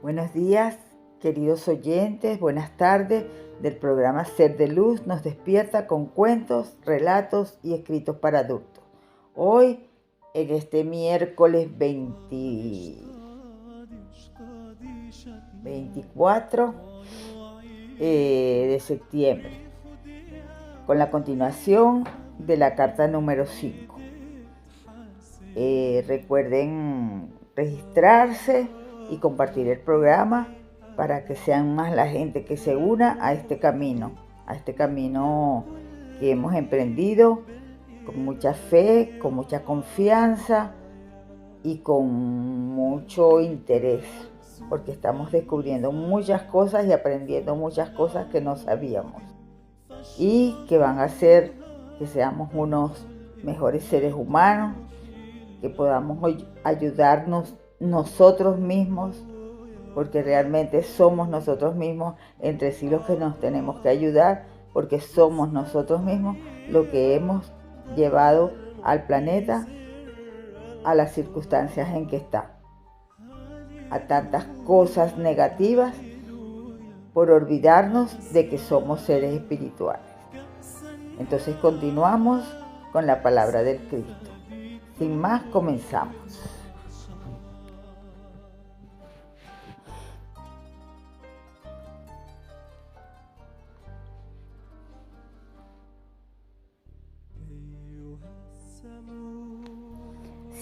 Buenos días, queridos oyentes, buenas tardes del programa Ser de Luz nos despierta con cuentos, relatos y escritos para adultos. Hoy, en este miércoles 24 de septiembre, con la continuación de la carta número 5. Recuerden registrarse y compartir el programa para que sean más la gente que se una a este camino que hemos emprendido con mucha fe, con mucha confianza y con mucho interés, porque estamos descubriendo muchas cosas y aprendiendo muchas cosas que no sabíamos y que van a hacer que seamos unos mejores seres humanos, que podamos ayudarnos nosotros mismos, porque realmente somos nosotros mismos entre sí los que nos tenemos que ayudar, porque somos nosotros mismos lo que hemos llevado al planeta a las circunstancias en que está, a tantas cosas negativas por olvidarnos de que somos seres espirituales. Entonces continuamos con la palabra del Cristo. Sin más, comenzamos.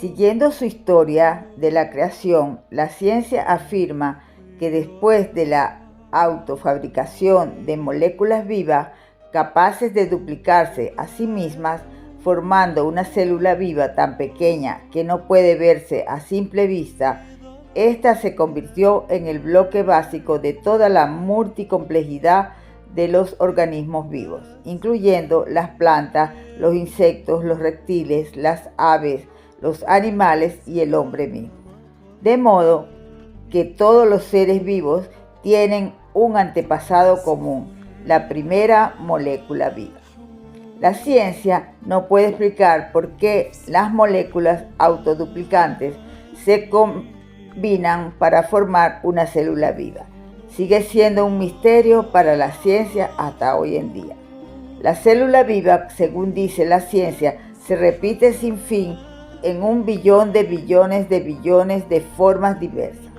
Siguiendo su historia de la creación, la ciencia afirma que después de la autofabricación de moléculas vivas capaces de duplicarse a sí mismas, formando una célula viva tan pequeña que no puede verse a simple vista, esta se convirtió en el bloque básico de toda la multicomplejidad de los organismos vivos, incluyendo las plantas, los insectos, los reptiles, las aves, los animales y el hombre mismo. De modo que todos los seres vivos tienen un antepasado común, la primera molécula viva. La ciencia no puede explicar por qué las moléculas autoduplicantes se combinan para formar una célula viva. Sigue siendo un misterio para la ciencia hasta hoy en día. La célula viva, según dice la ciencia, se repite sin fin en 1 billón de billones de billones de formas diversas.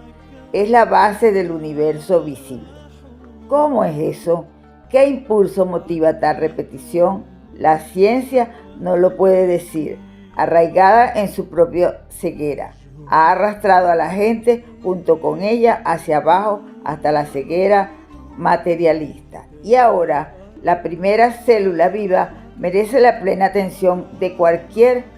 Es la base del universo visible. ¿Cómo es eso? ¿Qué impulso motiva tal repetición? La ciencia no lo puede decir. Arraigada en su propia ceguera, ha arrastrado a la gente junto con ella hacia abajo hasta la ceguera materialista. Y ahora, la primera célula viva merece la plena atención de cualquier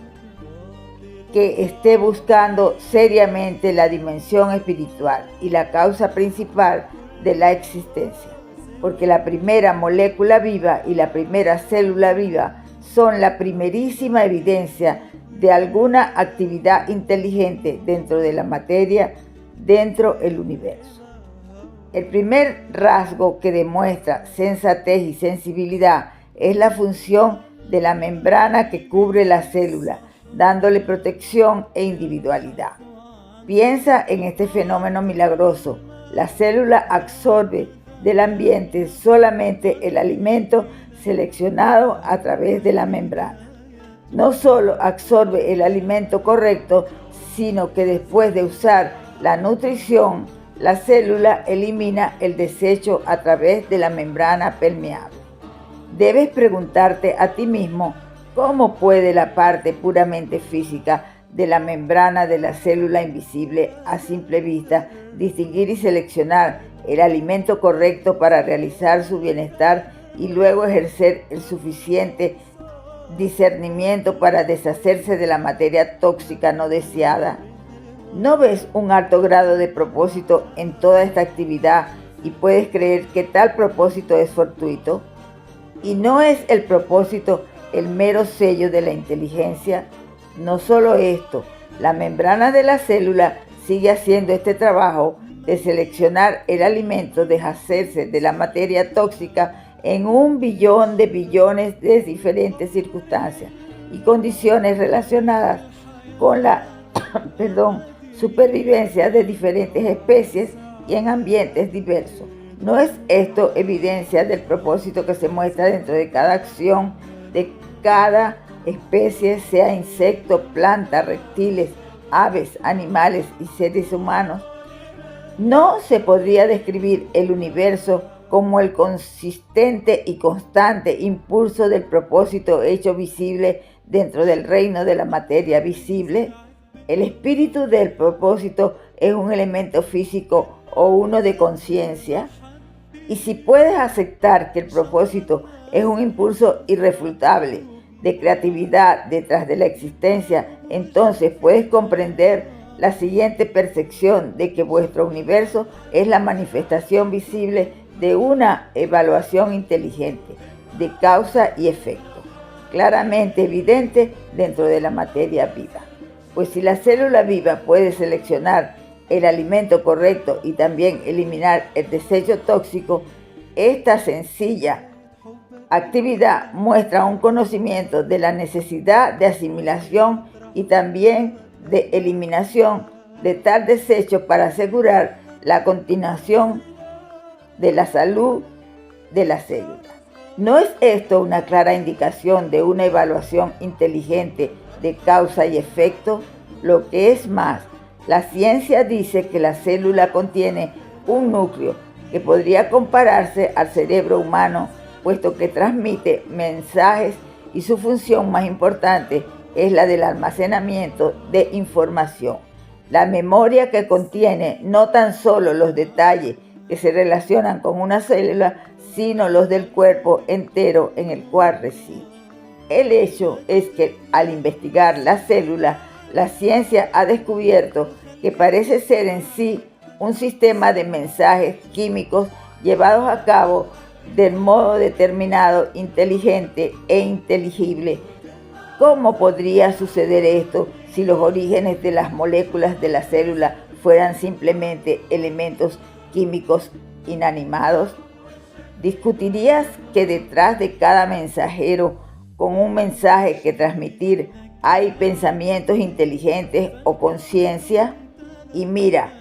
que esté buscando seriamente la dimensión espiritual y la causa principal de la existencia, porque la primera molécula viva y la primera célula viva son la primerísima evidencia de alguna actividad inteligente dentro de la materia, dentro del universo. El primer rasgo que demuestra sensatez y sensibilidad es la función de la membrana que cubre la célula, dándole protección e individualidad. Piensa en este fenómeno milagroso. La célula absorbe del ambiente solamente el alimento seleccionado a través de la membrana. No solo absorbe el alimento correcto, sino que después de usar la nutrición, la célula elimina el desecho a través de la membrana permeable. Debes preguntarte a ti mismo, ¿cómo puede la parte puramente física de la membrana de la célula invisible a simple vista distinguir y seleccionar el alimento correcto para realizar su bienestar y luego ejercer el suficiente discernimiento para deshacerse de la materia tóxica no deseada? ¿No ves un alto grado de propósito en toda esta actividad y puedes creer que tal propósito es fortuito? ¿Y no es el propósito el mero sello de la inteligencia? No solo esto, la membrana de la célula sigue haciendo este trabajo de seleccionar el alimento, deshacerse de la materia tóxica en 1 billón de billones de diferentes circunstancias y condiciones relacionadas con la supervivencia de diferentes especies y en ambientes diversos. ¿No es esto evidencia del propósito que se muestra dentro de cada acción de cada especie, sea insecto, planta, reptiles, aves, animales y seres humanos? No se podría describir el universo como el consistente y constante impulso del propósito hecho visible dentro del reino de la materia visible. El espíritu del propósito es un elemento físico o uno de conciencia. Y si puedes aceptar que el propósito es un impulso irrefutable de creatividad detrás de la existencia, entonces puedes comprender la siguiente percepción de que vuestro universo es la manifestación visible de una evaluación inteligente de causa y efecto, claramente evidente dentro de la materia viva. Pues si la célula viva puede seleccionar el alimento correcto y también eliminar el desecho tóxico, esta sencilla actividad muestra un conocimiento de la necesidad de asimilación y también de eliminación de tal desecho para asegurar la continuación de la salud de las células. ¿No es esto una clara indicación de una evaluación inteligente de causa y efecto? Lo que es más, la ciencia dice que la célula contiene un núcleo que podría compararse al cerebro humano, puesto que transmite mensajes y su función más importante es la del almacenamiento de información. La memoria que contiene no tan solo los detalles que se relacionan con una célula, sino los del cuerpo entero en el cual reside. El hecho es que al investigar la célula, la ciencia ha descubierto que parece ser en sí un sistema de mensajes químicos llevados a cabo del modo determinado, inteligente e inteligible. ¿Cómo podría suceder esto si los orígenes de las moléculas de la célula fueran simplemente elementos químicos inanimados? ¿Discutirías que detrás de cada mensajero con un mensaje que transmitir hay pensamientos inteligentes o conciencia? Y mira,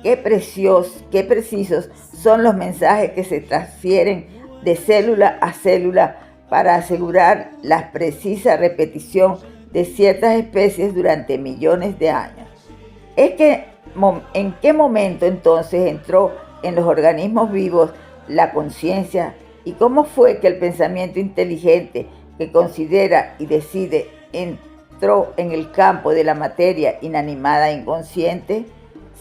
qué precisos son los mensajes que se transfieren de célula a célula para asegurar la precisa repetición de ciertas especies durante millones de años. ¿En qué momento entonces entró en los organismos vivos la conciencia y cómo fue que el pensamiento inteligente que considera y decide entró en el campo de la materia inanimada e inconsciente?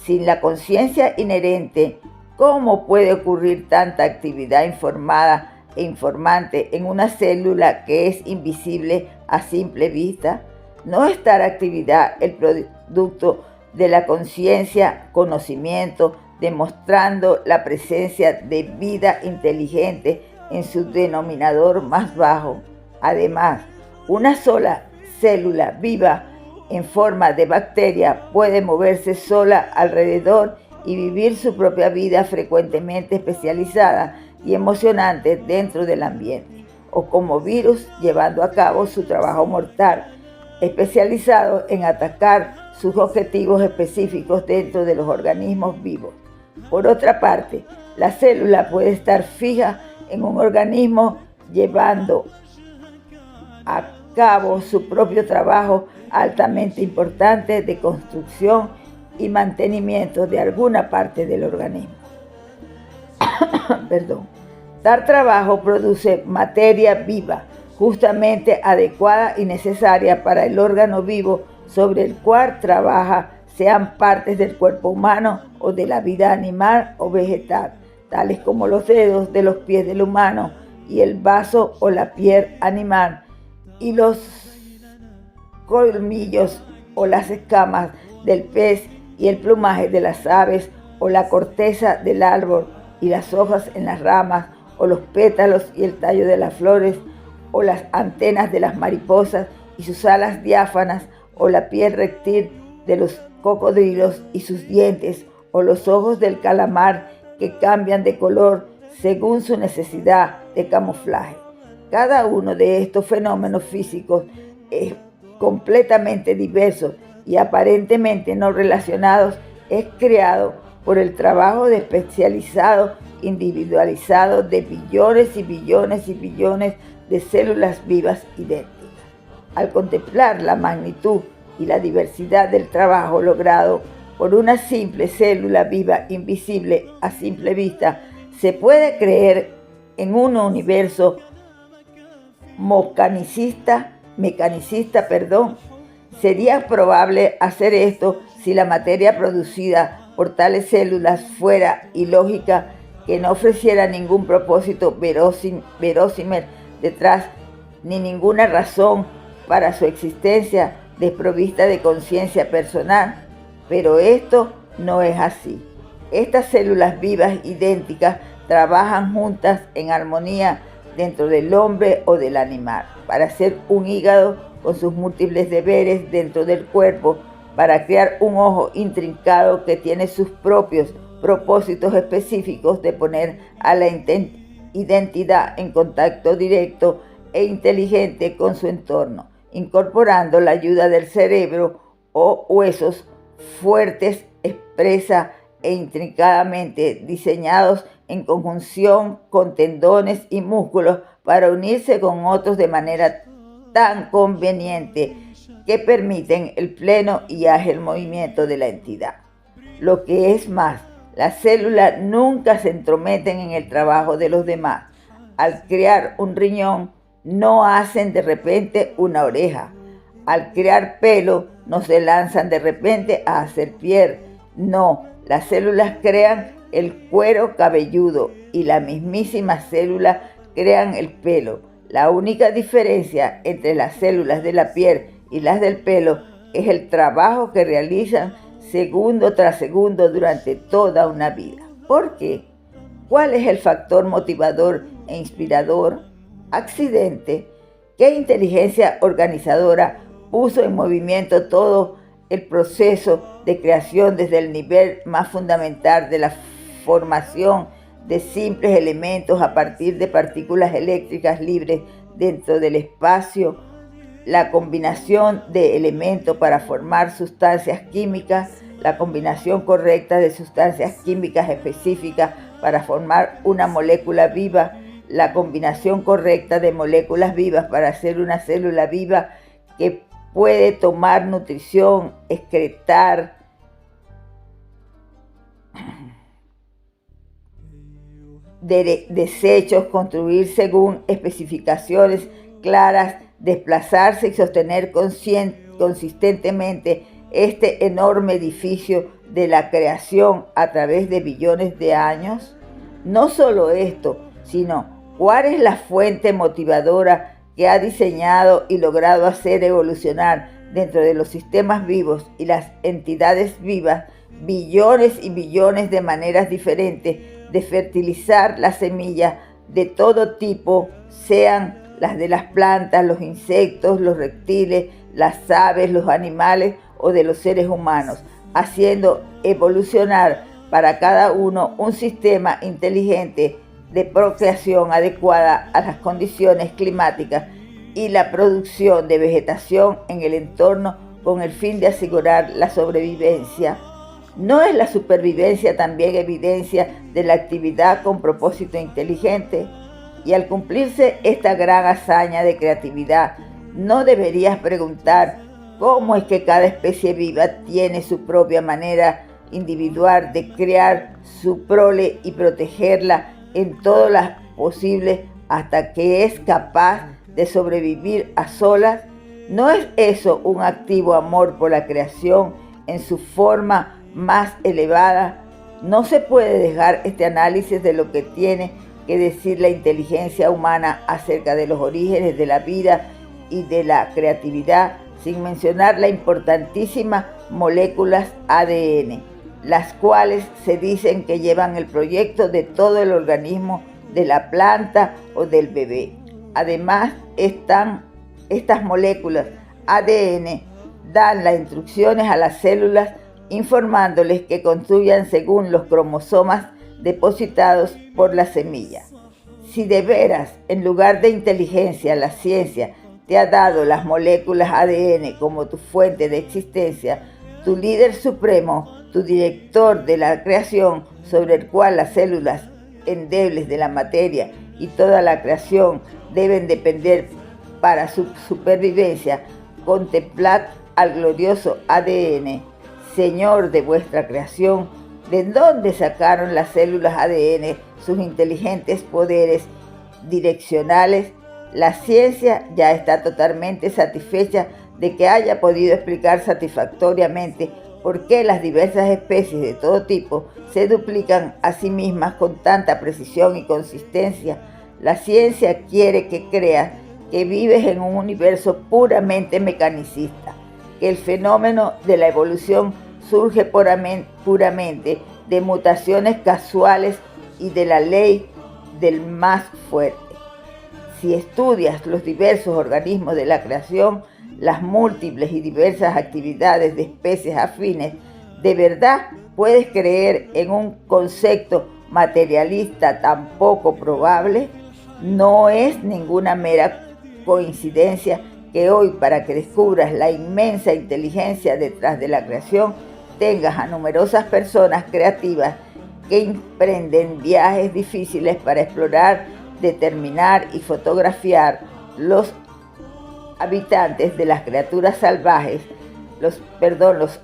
Sin la conciencia inherente, ¿cómo puede ocurrir tanta actividad informada e informante en una célula que es invisible a simple vista? ¿No es tal actividad el producto de la conciencia, conocimiento, demostrando la presencia de vida inteligente en su denominador más bajo? Además, una sola célula viva en forma de bacteria puede moverse sola alrededor y vivir su propia vida frecuentemente especializada y emocionante dentro del ambiente, o como virus llevando a cabo su trabajo mortal, especializado en atacar sus objetivos específicos dentro de los organismos vivos. Por otra parte, la célula puede estar fija en un organismo llevando a cabo su propio trabajo altamente importante de construcción y mantenimiento de alguna parte del organismo. Tal trabajo produce materia viva, justamente adecuada y necesaria para el órgano vivo sobre el cual trabaja, sean partes del cuerpo humano o de la vida animal o vegetal, tales como los dedos de los pies del humano y el vaso o la piel animal, y los colmillos o las escamas del pez y el plumaje de las aves o la corteza del árbol y las hojas en las ramas o los pétalos y el tallo de las flores o las antenas de las mariposas y sus alas diáfanas o la piel reptil de los cocodrilos y sus dientes o los ojos del calamar que cambian de color según su necesidad de camuflaje. Cada uno de estos fenómenos físicos es completamente diversos y aparentemente no relacionados, es creado por el trabajo de especializado, individualizado de billones y billones y billones de células vivas idénticas. Al contemplar la magnitud y la diversidad del trabajo logrado por una simple célula viva invisible a simple vista, se puede creer en un universo mecanicista. Sería probable hacer esto si la materia producida por tales células fuera ilógica, que no ofreciera ningún propósito verosímil detrás, ni ninguna razón para su existencia, desprovista de conciencia personal. Pero esto no es así. Estas células vivas idénticas trabajan juntas en armonía dentro del hombre o del animal, para hacer un hígado con sus múltiples deberes dentro del cuerpo, para crear un ojo intrincado que tiene sus propios propósitos específicos de poner a la identidad en contacto directo e inteligente con su entorno, incorporando la ayuda del cerebro o huesos fuertes, expresa e intrincadamente diseñados en conjunción con tendones y músculos para unirse con otros de manera tan conveniente que permiten el pleno y ágil movimiento de la entidad. Lo que es más, las células nunca se entrometen en el trabajo de los demás. Al crear un riñón, no hacen de repente una oreja. Al crear pelo, no se lanzan de repente a hacer piel. No, las células crean el cuero cabelludo y la mismísima célula crean el pelo. La única diferencia entre las células de la piel y las del pelo es el trabajo que realizan segundo tras segundo durante toda una vida. ¿Por qué? ¿Cuál es el factor motivador e inspirador? Accidente. ¿Qué inteligencia organizadora puso en movimiento todo el proceso de creación desde el nivel más fundamental de la formación de simples elementos a partir de partículas eléctricas libres dentro del espacio, la combinación de elementos para formar sustancias químicas, la combinación correcta de sustancias químicas específicas para formar una molécula viva, la combinación correcta de moléculas vivas para hacer una célula viva que puede tomar nutrición, excretar, desechos, construir según especificaciones claras, desplazarse y sostener consistentemente este enorme edificio de la creación a través de billones de años. No solo esto, sino cuál es la fuente motivadora que ha diseñado y logrado hacer evolucionar dentro de los sistemas vivos y las entidades vivas billones y billones de maneras diferentes de fertilizar las semillas de todo tipo, sean las de las plantas, los insectos, los reptiles, las aves, los animales o de los seres humanos, haciendo evolucionar para cada uno un sistema inteligente de procreación adecuada a las condiciones climáticas y la producción de vegetación en el entorno con el fin de asegurar la sobrevivencia. ¿No es la supervivencia también evidencia de la actividad con propósito inteligente? Y al cumplirse esta gran hazaña de creatividad, ¿no deberías preguntar cómo es que cada especie viva tiene su propia manera individual de crear su prole y protegerla en todo lo posible hasta que es capaz de sobrevivir a solas? ¿No es eso un activo amor por la creación en su forma más elevada? No se puede dejar este análisis de lo que tiene que decir la inteligencia humana acerca de los orígenes de la vida y de la creatividad sin mencionar las importantísimas moléculas ADN, las cuales se dicen que llevan el proyecto de todo el organismo de la planta o del bebé. Además, estas moléculas ADN dan las instrucciones a las células informándoles que construyan según los cromosomas depositados por la semilla. Si de veras, en lugar de inteligencia, la ciencia te ha dado las moléculas ADN como tu fuente de existencia, tu líder supremo, tu director de la creación, sobre el cual las células endebles de la materia y toda la creación deben depender para su supervivencia, contemplad al glorioso ADN, Señor de vuestra creación. ¿De dónde sacaron las células ADN sus inteligentes poderes direccionales? La ciencia ya está totalmente satisfecha de que haya podido explicar satisfactoriamente por qué las diversas especies de todo tipo se duplican a sí mismas con tanta precisión y consistencia. La ciencia quiere que creas que vives en un universo puramente mecanicista, que el fenómeno de la evolución surge puramente de mutaciones casuales y de la ley del más fuerte. Si estudias los diversos organismos de la creación, las múltiples y diversas actividades de especies afines, de verdad puedes creer en un concepto materialista tan poco probable. No es ninguna mera coincidencia que hoy, para que descubras la inmensa inteligencia detrás de la creación, tengas a numerosas personas creativas que emprenden viajes difíciles para explorar, determinar y fotografiar los habitantes de las criaturas salvajes, los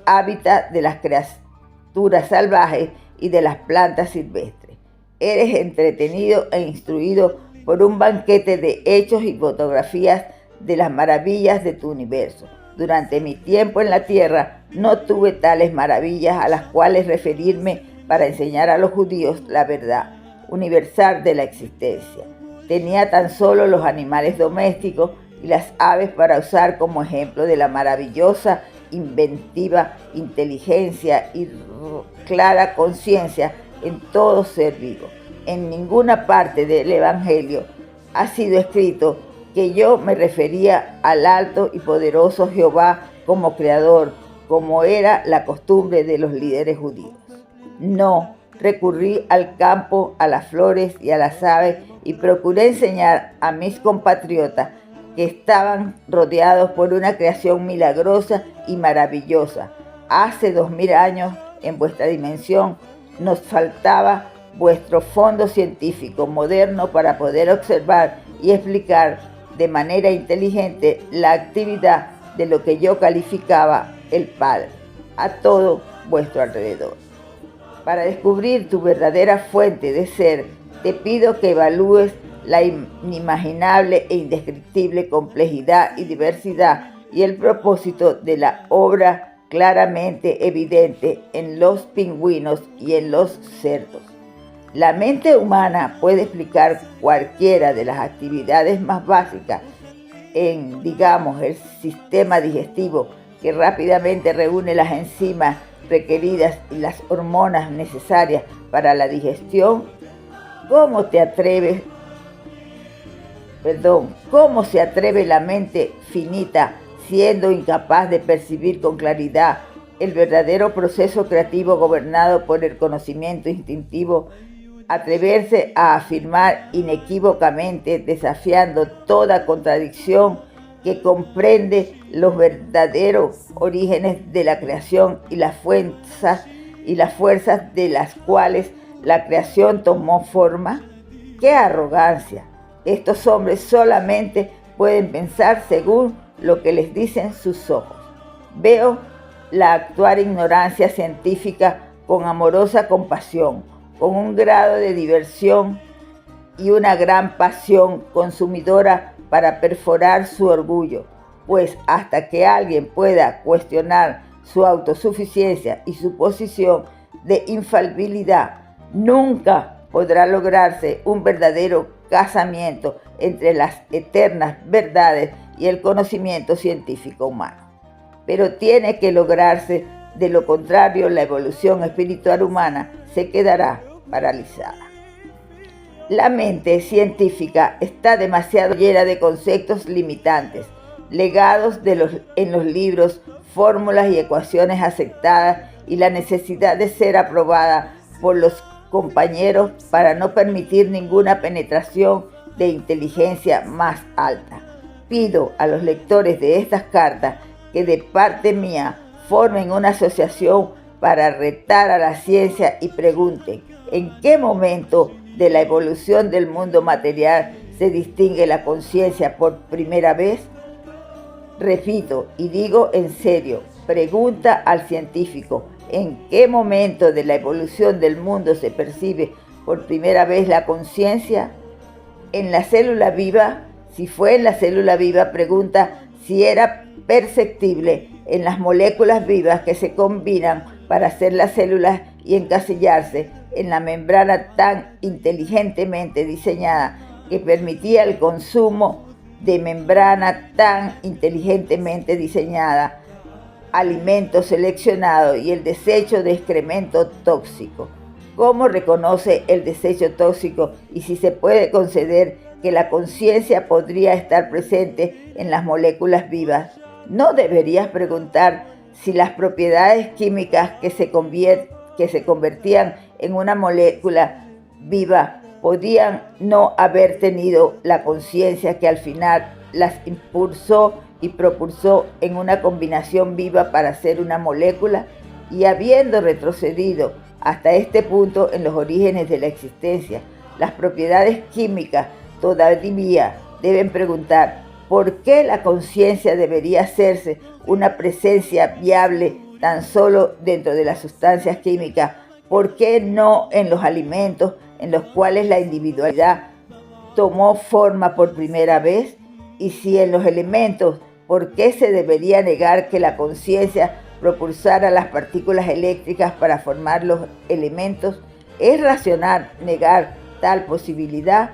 hábitats de las criaturas salvajes y de las plantas silvestres. Eres entretenido e instruido por un banquete de hechos y fotografías de las maravillas de tu universo. Durante mi tiempo en la tierra no tuve tales maravillas a las cuales referirme para enseñar a los judíos la verdad universal de la existencia. Tenía tan solo los animales domésticos y las aves para usar como ejemplo de la maravillosa, inventiva inteligencia y clara conciencia en todo ser vivo. En ninguna parte del Evangelio ha sido escrito que yo me refería al alto y poderoso Jehová como creador, como era la costumbre de los líderes judíos. No, recurrí al campo, a las flores y a las aves y procuré enseñar a mis compatriotas que estaban rodeados por una creación milagrosa y maravillosa. Hace 2000 años, en vuestra dimensión, nos faltaba vuestro fondo científico moderno para poder observar y explicar de manera inteligente la actividad de lo que yo calificaba el Padre a todo vuestro alrededor. Para descubrir tu verdadera fuente de ser, te pido que evalúes la inimaginable e indescriptible complejidad y diversidad y el propósito de la obra claramente evidente en los pingüinos y en los cerdos. La mente humana puede explicar cualquiera de las actividades más básicas en, digamos, el sistema digestivo, que rápidamente reúne las enzimas requeridas y las hormonas necesarias para la digestión. ¿Cómo se atreve la mente finita, siendo incapaz de percibir con claridad el verdadero proceso creativo gobernado por el conocimiento instintivo, atreverse a afirmar inequívocamente, desafiando toda contradicción, que comprende los verdaderos orígenes de la creación y las fuerzas de las cuales la creación tomó forma? ¡Qué arrogancia! Estos hombres solamente pueden pensar según lo que les dicen sus ojos. Veo la actual ignorancia científica con amorosa compasión, con un grado de diversión y una gran pasión consumidora para perforar su orgullo, pues hasta que alguien pueda cuestionar su autosuficiencia y su posición de infalibilidad, nunca podrá lograrse un verdadero casamiento entre las eternas verdades y el conocimiento científico humano. Pero tiene que lograrse, de lo contrario la evolución espiritual humana se quedará paralizada. La mente científica está demasiado llena de conceptos limitantes, legados en los libros, fórmulas y ecuaciones aceptadas, y la necesidad de ser aprobada por los compañeros para no permitir ninguna penetración de inteligencia más alta. Pido a los lectores de estas cartas que de parte mía formen una asociación para retar a la ciencia y pregunten, ¿en qué momento de la evolución del mundo material se distingue la conciencia por primera vez? Repito, y digo en serio, pregunta al científico, ¿en qué momento de la evolución del mundo se percibe por primera vez la conciencia? ¿En la célula viva? Si fue en la célula viva, pregunta si era perceptible en las moléculas vivas que se combinan para hacer las células y encasillarse en la membrana tan inteligentemente diseñada que permitía el consumo de membrana tan inteligentemente diseñada, alimento seleccionado y el desecho de excremento tóxico. ¿Cómo reconoce el desecho tóxico y si se puede conceder que la conciencia podría estar presente en las moléculas vivas? ¿No deberías preguntar si las propiedades químicas que se convertían en una molécula viva podían no haber tenido la conciencia que al final las impulsó y propulsó en una combinación viva para ser una molécula? Y habiendo retrocedido hasta este punto en los orígenes de la existencia, las propiedades químicas todavía deben preguntar ¿por qué la conciencia debería hacerse una presencia viable tan solo dentro de las sustancias químicas? ¿Por qué no en los alimentos en los cuales la individualidad tomó forma por primera vez? Y si en los elementos, ¿por qué se debería negar que la conciencia propulsara las partículas eléctricas para formar los elementos? ¿Es racional negar tal posibilidad?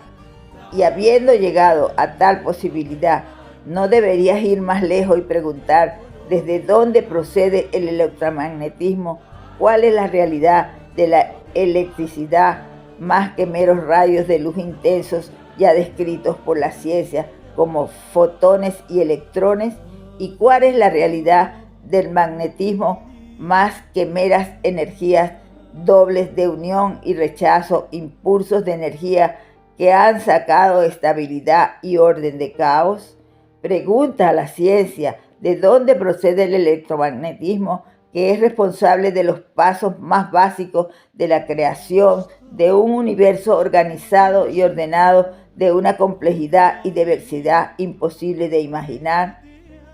Y habiendo llegado a tal posibilidad, ¿no deberías ir más lejos y preguntar desde dónde procede el electromagnetismo? ¿Cuál es la realidad de la electricidad más que meros rayos de luz intensos ya descritos por la ciencia como fotones y electrones? ¿Y cuál es la realidad del magnetismo más que meras energías dobles de unión y rechazo, impulsos de energía que han sacado estabilidad y orden de caos? Pregunta a la ciencia de dónde procede el electromagnetismo, que es responsable de los pasos más básicos de la creación de un universo organizado y ordenado de una complejidad y diversidad imposible de imaginar.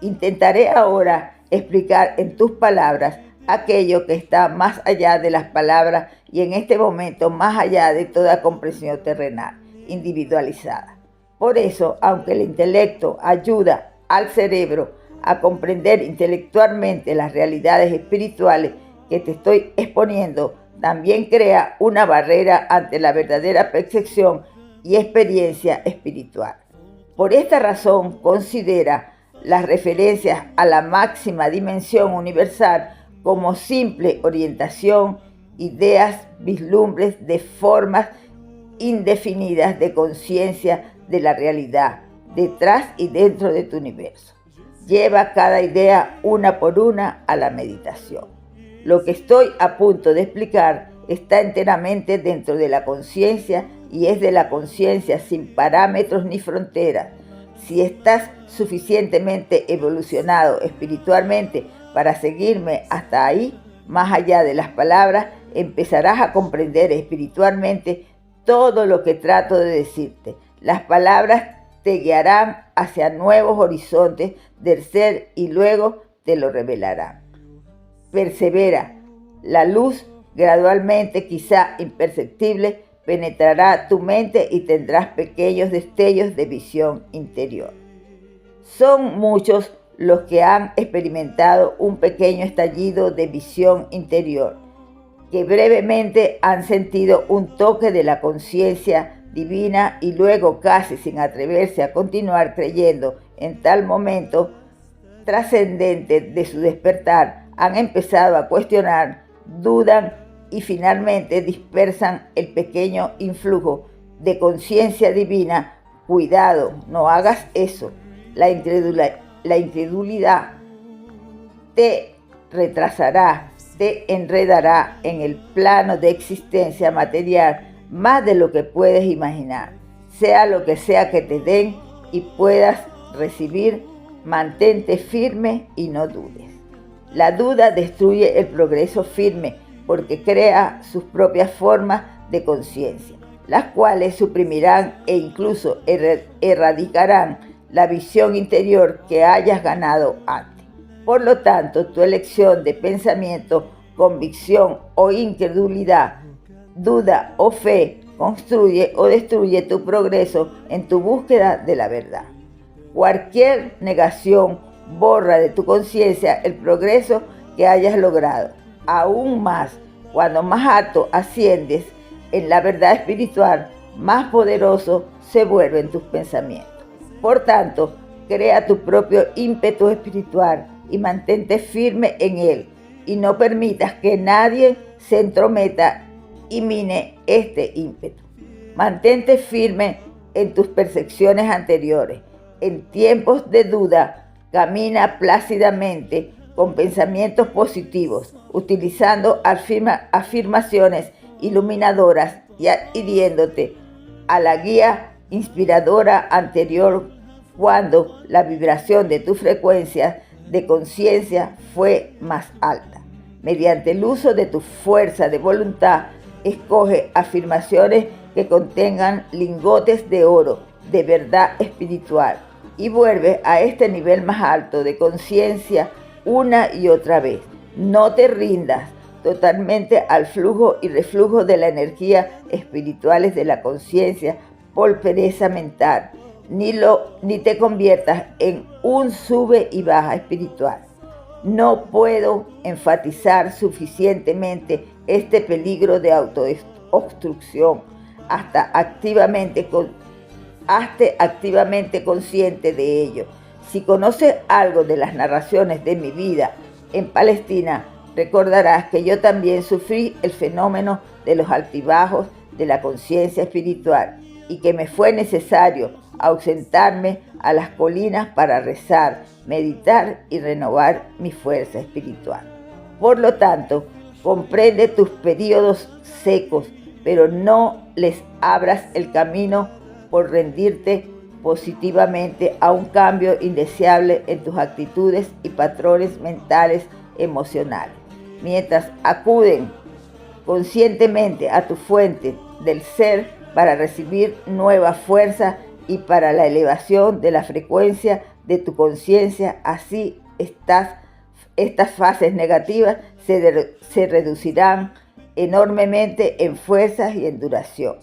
Intentaré ahora explicar en tus palabras aquello que está más allá de las palabras y en este momento más allá de toda comprensión terrenal, individualizada. Por eso, aunque el intelecto ayuda al cerebro a comprender intelectualmente las realidades espirituales que te estoy exponiendo, también crea una barrera ante la verdadera percepción y experiencia espiritual. Por esta razón, considera las referencias a la máxima dimensión universal como simple orientación, ideas, vislumbres de formas indefinidas de conciencia de la realidad detrás y dentro de tu universo. Lleva cada idea una por una a la meditación. Lo que estoy a punto de explicar está enteramente dentro de la conciencia y es de la conciencia sin parámetros ni fronteras. Si estás suficientemente evolucionado espiritualmente para seguirme hasta ahí, más allá de las palabras, empezarás a comprender espiritualmente todo lo que trato de decirte. Las palabras te guiarán hacia nuevos horizontes del ser y luego te lo revelarán. Persevera. La luz, gradualmente, quizá imperceptible, penetrará tu mente y tendrás pequeños destellos de visión interior. Son muchos los que han experimentado un pequeño estallido de visión interior, que brevemente han sentido un toque de la conciencia divina y luego, casi sin atreverse a continuar creyendo en tal momento trascendente de su despertar, han empezado a cuestionar, dudan y finalmente dispersan el pequeño influjo de conciencia divina. Cuidado, no hagas eso. La incredulidad te retrasará, te enredará en el plano de existencia material más de lo que puedes imaginar. Sea lo que sea que te den y puedas recibir, mantente firme y no dudes. La duda destruye el progreso firme porque crea sus propias formas de conciencia, las cuales suprimirán e incluso erradicarán la visión interior que hayas ganado antes. Por lo tanto, tu elección de pensamiento, convicción o incredulidad, duda o fe construye o destruye tu progreso en tu búsqueda de la verdad. Cualquier negación borra de tu conciencia el progreso que hayas logrado. Aún más, cuando más alto asciendes en la verdad espiritual, más poderoso se vuelven tus pensamientos. Por tanto, crea tu propio ímpetu espiritual y mantente firme en él, y no permitas que nadie se entrometa y mine este ímpetu. Mantente firme en tus percepciones anteriores. En tiempos de duda, camina plácidamente con pensamientos positivos, utilizando afirmaciones iluminadoras y adhiriéndote a la guía inspiradora anterior cuando la vibración de tu frecuencia de conciencia fue más alta. Mediante el uso de tu fuerza de voluntad, escoge afirmaciones que contengan lingotes de oro de verdad espiritual y vuelve a este nivel más alto de conciencia una y otra vez. No te rindas totalmente al flujo y reflujo de la energía espirituales de la conciencia por pereza mental, ni te conviertas en un sube y baja espiritual. No puedo enfatizar suficientemente este peligro de autoobstrucción. Hazte activamente consciente de ello. Si conoces algo de las narraciones de mi vida en Palestina, recordarás que yo también sufrí el fenómeno de los altibajos de la conciencia espiritual y que me fue necesario ausentarme a las colinas para rezar, meditar y renovar mi fuerza espiritual. Por lo tanto, comprende tus periodos secos, pero no les abras el camino por rendirte positivamente a un cambio indeseable en tus actitudes y patrones mentales emocionales. Mientras acuden conscientemente a tu fuente del ser para recibir nueva fuerza y para la elevación de la frecuencia de tu conciencia, así estas fases negativas se reducirán enormemente en fuerzas y en duración.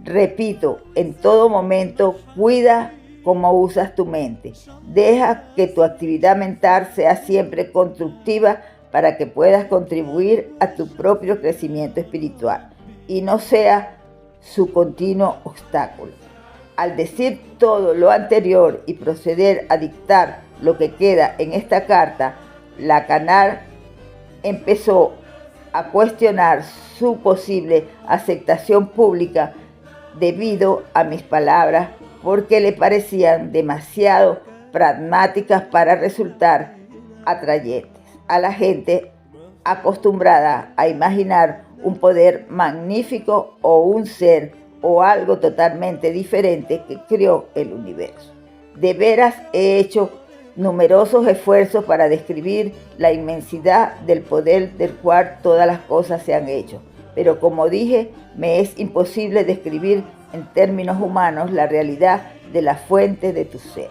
Repito, en todo momento, cuida cómo usas tu mente. Deja que tu actividad mental sea siempre constructiva para que puedas contribuir a tu propio crecimiento espiritual y no sea su continuo obstáculo. Al decir todo lo anterior y proceder a dictar lo que queda en esta carta, la canal empezó a cuestionar su posible aceptación pública debido a mis palabras porque le parecían demasiado pragmáticas para resultar atrayentes a la gente acostumbrada a imaginar un poder magnífico o un ser o algo totalmente diferente que creó el universo. De veras he hecho numerosos esfuerzos para describir la inmensidad del poder del cual todas las cosas se han hecho, pero como dije, me es imposible describir en términos humanos la realidad de la fuente de tu ser.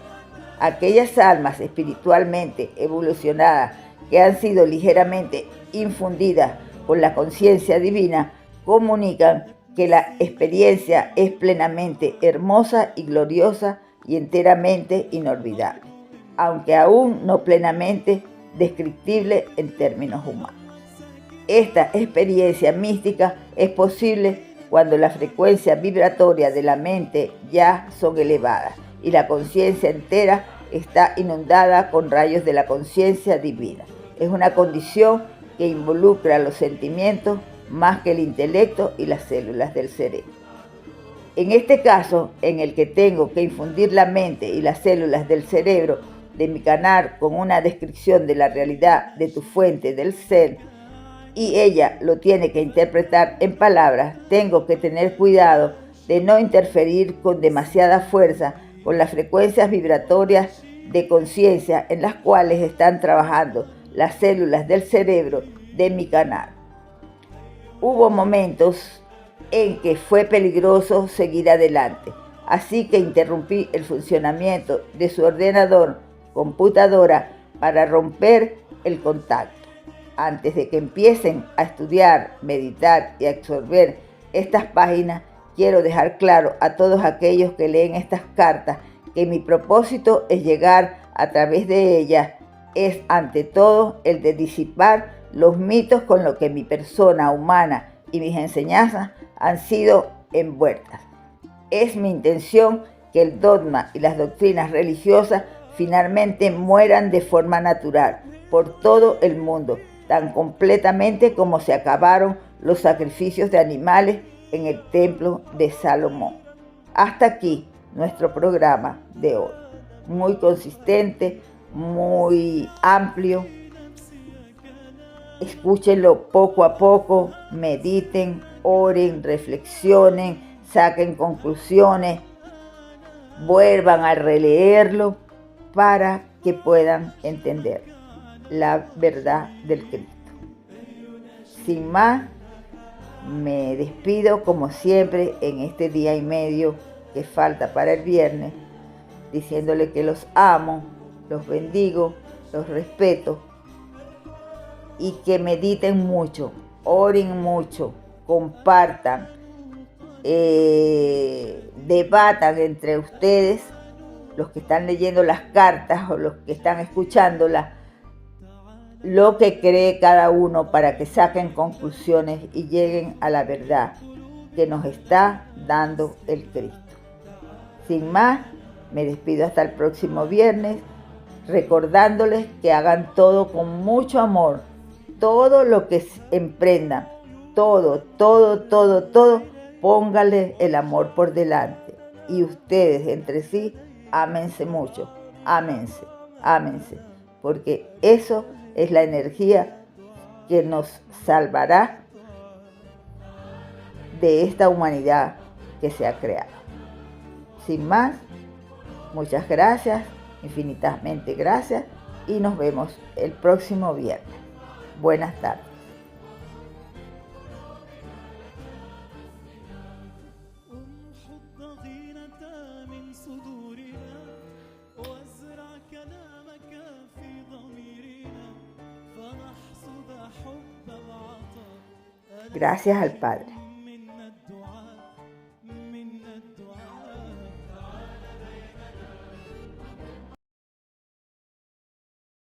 Aquellas almas espiritualmente evolucionadas que han sido ligeramente infundidas con la conciencia divina comunican que la experiencia es plenamente hermosa y gloriosa y enteramente inolvidable, aunque aún no plenamente descriptible en términos humanos. Esta experiencia mística es posible cuando la frecuencia vibratoria de la mente ya son elevadas y la conciencia entera está inundada con rayos de la conciencia divina. Es una condición que involucra los sentimientos más que el intelecto y las células del cerebro. En este caso, en el que tengo que infundir la mente y las células del cerebro de mi canal con una descripción de la realidad de tu fuente del ser, y ella lo tiene que interpretar en palabras, tengo que tener cuidado de no interferir con demasiada fuerza con las frecuencias vibratorias de conciencia en las cuales están trabajando las células del cerebro de mi canal. Hubo momentos en que fue peligroso seguir adelante, así que interrumpí el funcionamiento de su ordenador, computadora, para romper el contacto. Antes de que empiecen a estudiar, meditar y absorber estas páginas, quiero dejar claro a todos aquellos que leen estas cartas que mi propósito es llegar a través de ellas, es ante todo el de disipar los mitos con los que mi persona humana y mis enseñanzas han sido envueltas. Es mi intención que el dogma y las doctrinas religiosas finalmente mueran de forma natural por todo el mundo, tan completamente como se acabaron los sacrificios de animales en el templo de Salomón. Hasta aquí nuestro programa de hoy. Muy consistente, muy amplio. Escúchenlo poco a poco, mediten, oren, reflexionen, saquen conclusiones, vuelvan a releerlo para que puedan entender la verdad del Cristo. Sin más, me despido como siempre en este día y medio que falta para el viernes, diciéndole que los amo, los bendigo, los respeto y que mediten mucho, oren mucho, compartan, debatan entre ustedes, los que están leyendo las cartas o los que están escuchándolas, lo que cree cada uno para que saquen conclusiones y lleguen a la verdad que nos está dando el Cristo. Sin más, me despido hasta el próximo viernes, recordándoles que hagan todo con mucho amor, todo lo que emprendan, todo, póngale el amor por delante. Y ustedes entre sí, ámense mucho, ámense, porque eso es la energía que nos salvará de esta humanidad que se ha creado. Sin más, muchas gracias, infinitamente gracias, y nos vemos el próximo viernes. Buenas tardes. Gracias al Padre.